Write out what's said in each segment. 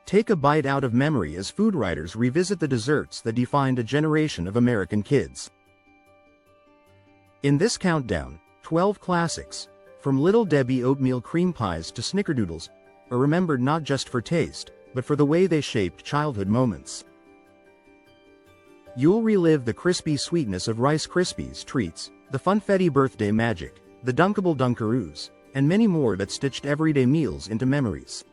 Take a bite out of memory as food writers revisit the desserts that defined a generation of American kids. In this countdown, 12 classics, from Little Debbie oatmeal cream pies to snickerdoodles, are remembered not just for taste, but for the way they shaped childhood moments. You'll relive the crispy sweetness of Rice Krispies treats, the funfetti birthday magic, the dunkable Dunkaroos, and many more that stitched everyday meals into memories.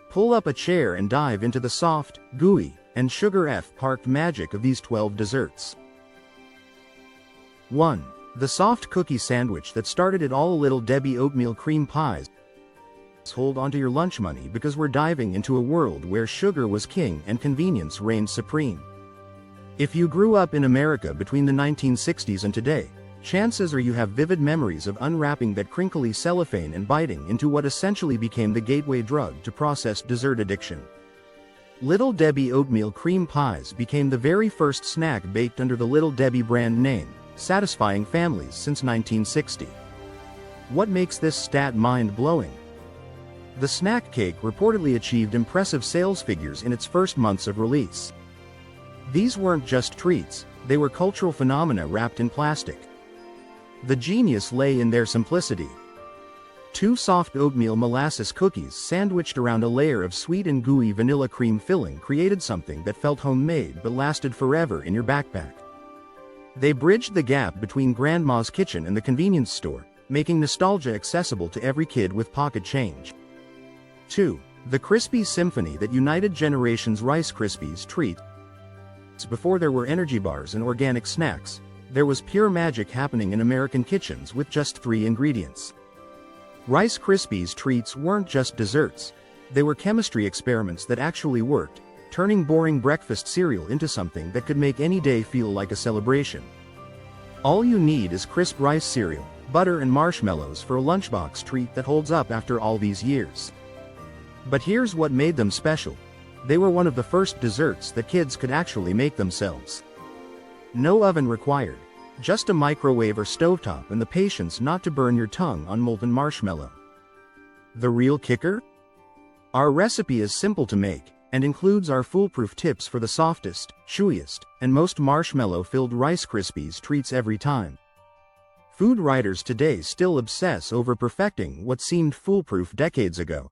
Pull up a chair and dive into the soft, gooey, and sugar-packed magic of these 12 desserts. 1. The soft cookie sandwich that started it all. Little Debbie oatmeal cream pies. Hold onto your lunch money because we're diving into a world where sugar was king and convenience reigned supreme. If you grew up in America between the 1960s and today, chances are you have vivid memories of unwrapping that crinkly cellophane and biting into what essentially became the gateway drug to processed dessert addiction. Little Debbie oatmeal cream pies became the very first snack baked under the Little Debbie brand name, satisfying families since 1960. What makes this stat mind-blowing? The snack cake reportedly achieved impressive sales figures in its first months of release. These weren't just treats, they were cultural phenomena wrapped in plastic. The genius lay in their simplicity. 2 soft oatmeal molasses cookies sandwiched around a layer of sweet and gooey vanilla cream filling created something that felt homemade but lasted forever in your backpack. They bridged the gap between Grandma's kitchen and the convenience store, making nostalgia accessible to every kid with pocket change. 2. The crispy symphony that united generations. Rice Krispies treats. Before there were energy bars and organic snacks, there was pure magic happening in American kitchens with just 3 ingredients. Rice Krispies treats weren't just desserts, they were chemistry experiments that actually worked, turning boring breakfast cereal into something that could make any day feel like a celebration. All you need is crisp rice cereal, butter and marshmallows for a lunchbox treat that holds up after all these years. But here's what made them special. They were one of the first desserts that kids could actually make themselves. No oven required, just a microwave or stovetop and the patience not to burn your tongue on molten marshmallow. The real kicker? Our recipe is simple to make, and includes our foolproof tips for the softest, chewiest, and most marshmallow-filled Rice Krispies treats every time. Food writers today still obsess over perfecting what seemed foolproof decades ago.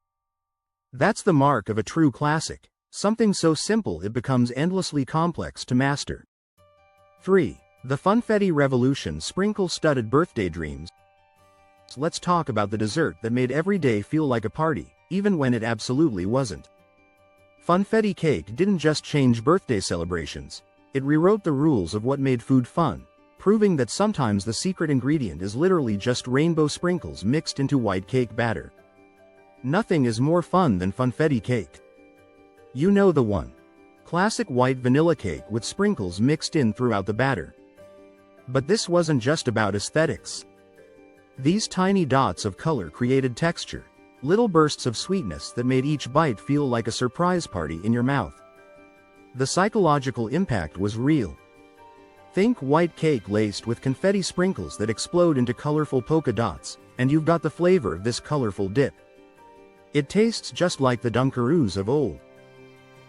That's the mark of a true classic, something so simple it becomes endlessly complex to master. 3. The Funfetti Revolution. Sprinkle-studded birthday dreams. Let's talk about the dessert that made every day feel like a party, even when it absolutely wasn't. Funfetti cake didn't just change birthday celebrations, it rewrote the rules of what made food fun, proving that sometimes the secret ingredient is literally just rainbow sprinkles mixed into white cake batter. Nothing is more fun than funfetti cake. You know the one. Classic white vanilla cake with sprinkles mixed in throughout the batter. But this wasn't just about aesthetics. These tiny dots of color created texture, little bursts of sweetness that made each bite feel like a surprise party in your mouth. The psychological impact was real. Think white cake laced with confetti sprinkles that explode into colorful polka dots, and you've got the flavor of this colorful dip. It tastes just like the Dunkaroos of old.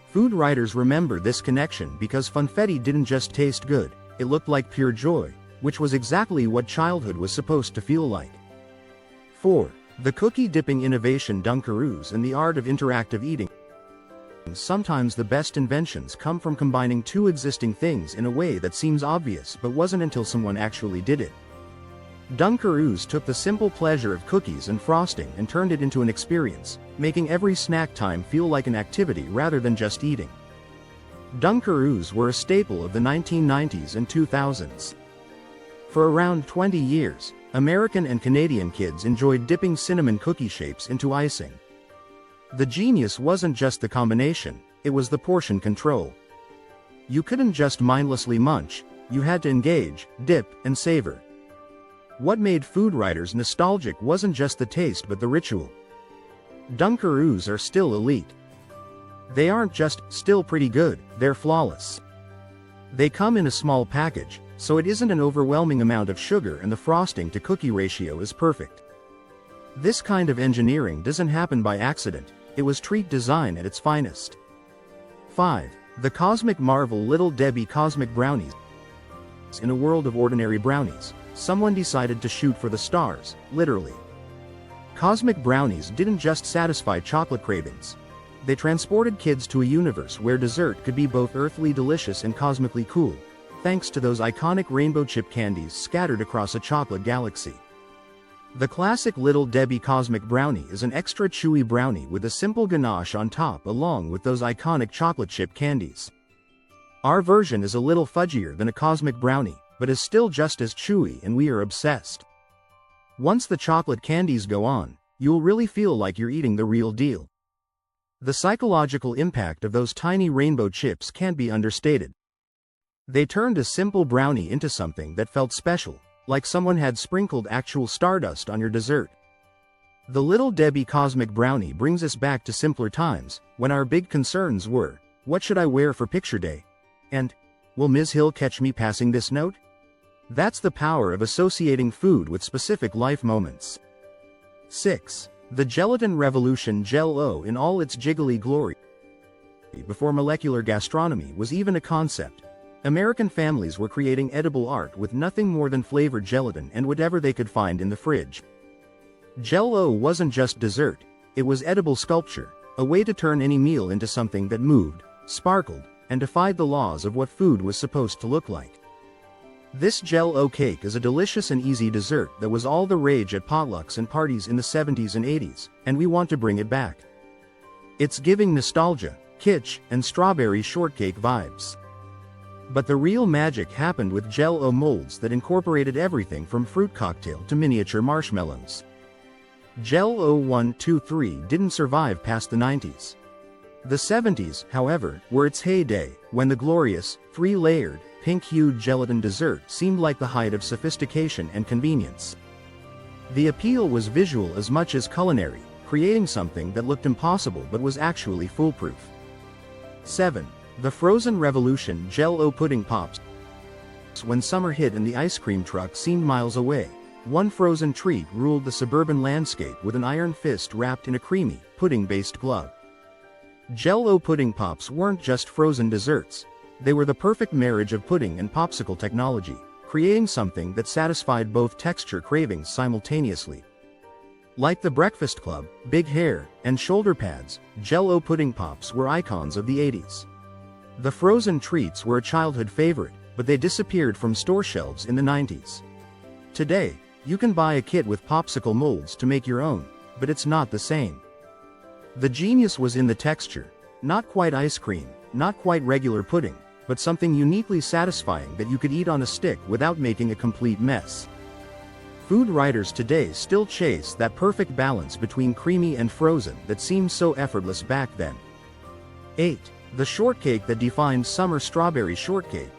Food writers remember this connection because funfetti didn't just taste good, it looked like pure joy, which was exactly what childhood was supposed to feel like. 4. The cookie-dipping innovation. Dunkaroos and the art of interactive eating. Sometimes the best inventions come from combining 2 existing things in a way that seems obvious but wasn't until someone actually did it. Dunkaroos took the simple pleasure of cookies and frosting and turned it into an experience, making every snack time feel like an activity rather than just eating. Dunkaroos were a staple of the 1990s and 2000s. For around 20 years, American and Canadian kids enjoyed dipping cinnamon cookie shapes into icing. The genius wasn't just the combination, it was the portion control. You couldn't just mindlessly munch, you had to engage, dip, and savor. What made food writers nostalgic wasn't just the taste but the ritual. Dunkaroos are still elite. They aren't just still pretty good, they're flawless. They come in a small package, so it isn't an overwhelming amount of sugar and the frosting to cookie ratio is perfect. This kind of engineering doesn't happen by accident, It was treat design at its finest. 5. The Cosmic Marvel Little Debbie Cosmic Brownies. In a world of ordinary brownies, someone decided to shoot for the stars, literally. Cosmic brownies didn't just satisfy chocolate cravings. They transported kids to a universe where dessert could be both earthly delicious and cosmically cool, thanks to those iconic rainbow chip candies scattered across a chocolate galaxy. The classic Little Debbie Cosmic Brownie is an extra chewy brownie with a simple ganache on top along with those iconic chocolate chip candies. Our version is a little fudgier than a cosmic brownie, but is still just as chewy, and we are obsessed. Once the chocolate candies go on, you'll really feel like you're eating the real deal. The psychological impact of those tiny rainbow chips can't be understated. They turned a simple brownie into something that felt special, like someone had sprinkled actual stardust on your dessert. The Little Debbie Cosmic Brownie brings us back to simpler times, when our big concerns were, what should I wear for picture day? And, will Ms. Hill catch me passing this note? That's the power of associating food with specific life moments. 6. The Gelatin Revolution Jell-O in all its jiggly glory. Before molecular gastronomy was even a concept, American families were creating edible art with nothing more than flavored gelatin and whatever they could find in the fridge. Jell-O wasn't just dessert, it was edible sculpture, a way to turn any meal into something that moved, sparkled, and defied the laws of what food was supposed to look like. This Jell-O cake is a delicious and easy dessert that was all the rage at potlucks and parties in the 70s and 80s, and we want to bring it back. It's giving nostalgia, kitsch, and strawberry shortcake vibes. But the real magic happened with Jell-O molds that incorporated everything from fruit cocktail to miniature marshmallows. Jell-O 1, 2, 3 didn't survive past the 90s. The 70s, however, were its heyday, when the glorious, three-layered, pink-hued gelatin dessert seemed like the height of sophistication and convenience. The appeal was visual as much as culinary, creating something that looked impossible but was actually foolproof. 7. The Frozen Revolution Jell-O Pudding Pops. When summer hit and the ice cream truck seemed miles away, one frozen treat ruled the suburban landscape with an iron fist wrapped in a creamy, pudding-based glove. Jell-O Pudding Pops weren't just frozen desserts. They were the perfect marriage of pudding and popsicle technology, creating something that satisfied both texture cravings simultaneously. Like the Breakfast Club, Big Hair, and shoulder pads, Jell-O Pudding Pops were icons of the 80s. The frozen treats were a childhood favorite, but they disappeared from store shelves in the 90s. Today, you can buy a kit with popsicle molds to make your own, but it's not the same. The genius was in the texture, not quite ice cream, not quite regular pudding, but something uniquely satisfying that you could eat on a stick without making a complete mess. Food writers today still chase that perfect balance between creamy and frozen that seemed so effortless back then. 8. The shortcake that defined summer strawberry shortcake.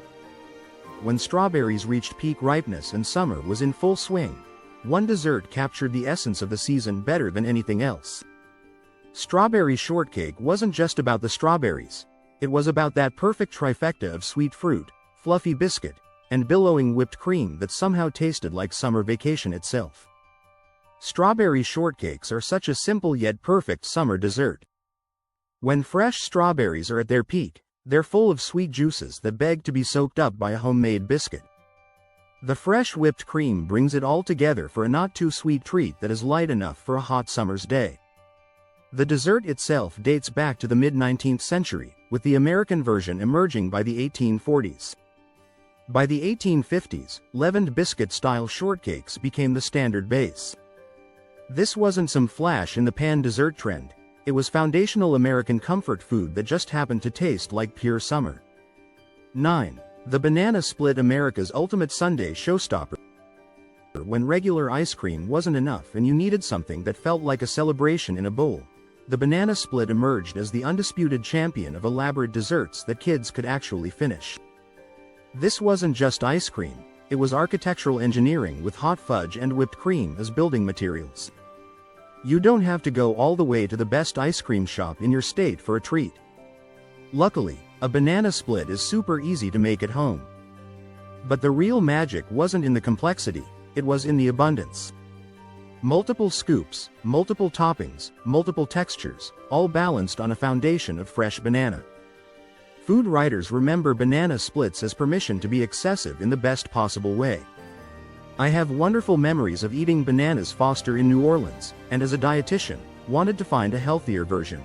When strawberries reached peak ripeness and summer was in full swing, one dessert captured the essence of the season better than anything else. Strawberry shortcake wasn't just about the strawberries. It was about that perfect trifecta of sweet fruit, fluffy biscuit, and billowing whipped cream that somehow tasted like summer vacation itself. Strawberry shortcakes are such a simple yet perfect summer dessert. When fresh strawberries are at their peak, they're full of sweet juices that beg to be soaked up by a homemade biscuit. The fresh whipped cream brings it all together for a not-too-sweet treat that is light enough for a hot summer's day. The dessert itself dates back to the mid-19th century, with the American version emerging by the 1840s. By the 1850s, leavened biscuit-style shortcakes became the standard base. This wasn't some flash-in-the-pan dessert trend. It was foundational American comfort food that just happened to taste like pure summer. 9. The Banana Split, America's ultimate Sunday showstopper. When regular ice cream wasn't enough and you needed something that felt like a celebration in a bowl, the Banana Split emerged as the undisputed champion of elaborate desserts that kids could actually finish. This wasn't just ice cream, it was architectural engineering with hot fudge and whipped cream as building materials. You don't have to go all the way to the best ice cream shop in your state for a treat. Luckily, a banana split is super easy to make at home. But the real magic wasn't in the complexity, it was in the abundance. Multiple scoops, multiple toppings, multiple textures, all balanced on a foundation of fresh banana. Food writers remember banana splits as permission to be excessive in the best possible way. I have wonderful memories of eating bananas Foster in New Orleans, and as a dietitian, wanted to find a healthier version.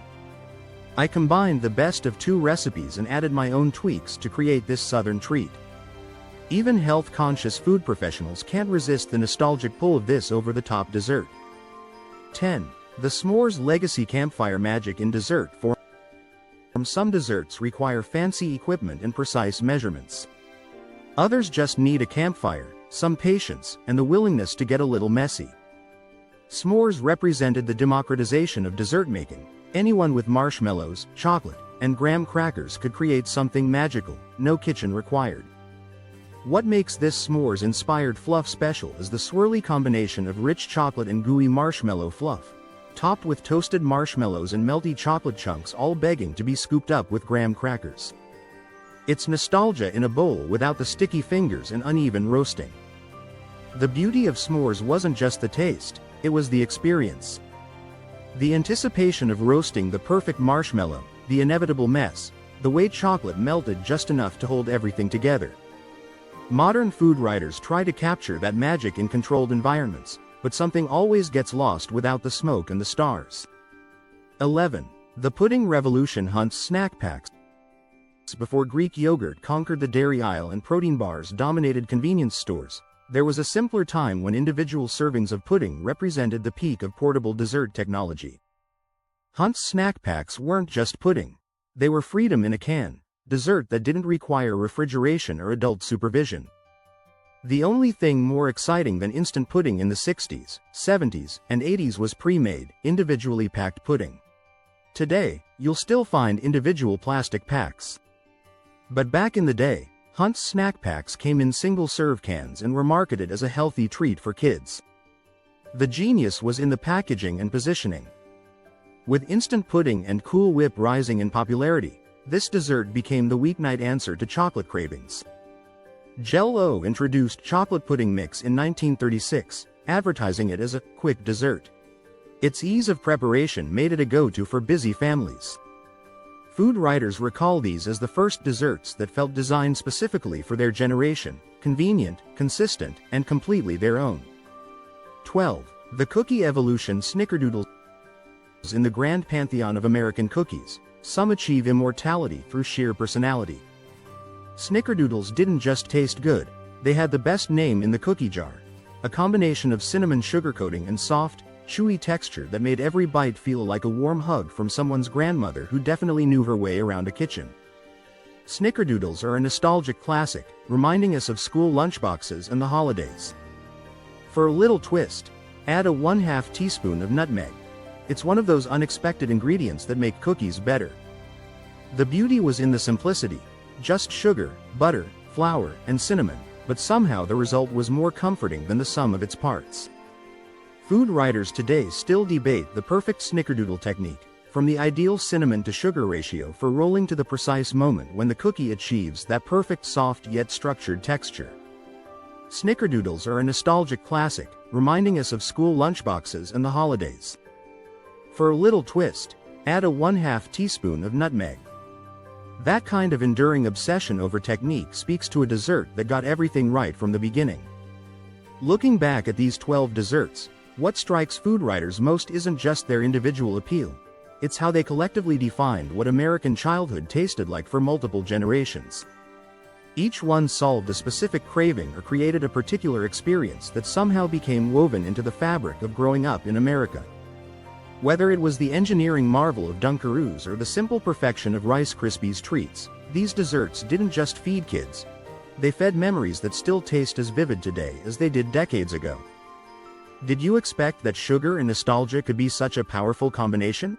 I combined the best of two recipes and added my own tweaks to create this southern treat. Even health-conscious food professionals can't resist the nostalgic pull of this over-the-top dessert. 10. The s'mores legacy. Campfire magic in dessert form. Some desserts require fancy equipment and precise measurements. Others just need a campfire, some patience, and the willingness to get a little messy. S'mores represented the democratization of dessert making. Anyone with marshmallows, chocolate, and graham crackers could create something magical, no kitchen required. What makes this s'mores-inspired fluff special is the swirly combination of rich chocolate and gooey marshmallow fluff, topped with toasted marshmallows and melty chocolate chunks, all begging to be scooped up with graham crackers. It's nostalgia in a bowl without the sticky fingers and uneven roasting. The beauty of s'mores wasn't just the taste, it was the experience. The anticipation of roasting the perfect marshmallow, the inevitable mess, the way chocolate melted just enough to hold everything together. Modern food writers try to capture that magic in controlled environments, but something always gets lost without the smoke and the stars. 11. The pudding revolution. Hunt's snack packs. Before Greek yogurt conquered the dairy aisle and protein bars dominated convenience stores, there was a simpler time when individual servings of pudding represented the peak of portable dessert technology. Hunt's snack packs weren't just pudding. They were freedom in a can. Dessert that didn't require refrigeration or adult supervision. The only thing more exciting than instant pudding in the 60s, 70s, and 80s was pre-made, individually packed pudding. Today, you'll still find individual plastic packs. But back in the day, Hunt's snack packs came in single-serve cans and were marketed as a healthy treat for kids. The genius was in the packaging and positioning. With instant pudding and Cool Whip rising in popularity, this dessert became the weeknight answer to chocolate cravings. Jell-O introduced chocolate pudding mix in 1936, advertising it as a quick dessert. Its ease of preparation made it a go-to for busy families. Food writers recall these as the first desserts that felt designed specifically for their generation, convenient, consistent, and completely their own. 12. The cookie evolution. Snickerdoodles. In the grand pantheon of American cookies, some achieve immortality through sheer personality. Snickerdoodles didn't just taste good, they had the best name in the cookie jar. A combination of cinnamon sugar coating and soft, chewy texture that made every bite feel like a warm hug from someone's grandmother who definitely knew her way around a kitchen. Snickerdoodles are a nostalgic classic, reminding us of school lunchboxes and the holidays. For a little twist, add a 1/2 teaspoon of nutmeg. It's one of those unexpected ingredients that make cookies better. The beauty was in the simplicity, just sugar, butter, flour, and cinnamon, but somehow the result was more comforting than the sum of its parts. Food writers today still debate the perfect snickerdoodle technique, from the ideal cinnamon to sugar ratio for rolling to the precise moment when the cookie achieves that perfect soft yet structured texture. Snickerdoodles are a nostalgic classic, reminding us of school lunchboxes and the holidays. For a little twist, add a 1/2 teaspoon of nutmeg. That kind of enduring obsession over technique speaks to a dessert that got everything right from the beginning. Looking back at these 12 desserts, what strikes food writers most isn't just their individual appeal. It's how they collectively defined what American childhood tasted like for multiple generations. Each one solved a specific craving or created a particular experience that somehow became woven into the fabric of growing up in America. Whether it was the engineering marvel of Dunkaroos or the simple perfection of Rice Krispies treats, these desserts didn't just feed kids. They fed memories that still taste as vivid today as they did decades ago. Did you expect that sugar and nostalgia could be such a powerful combination?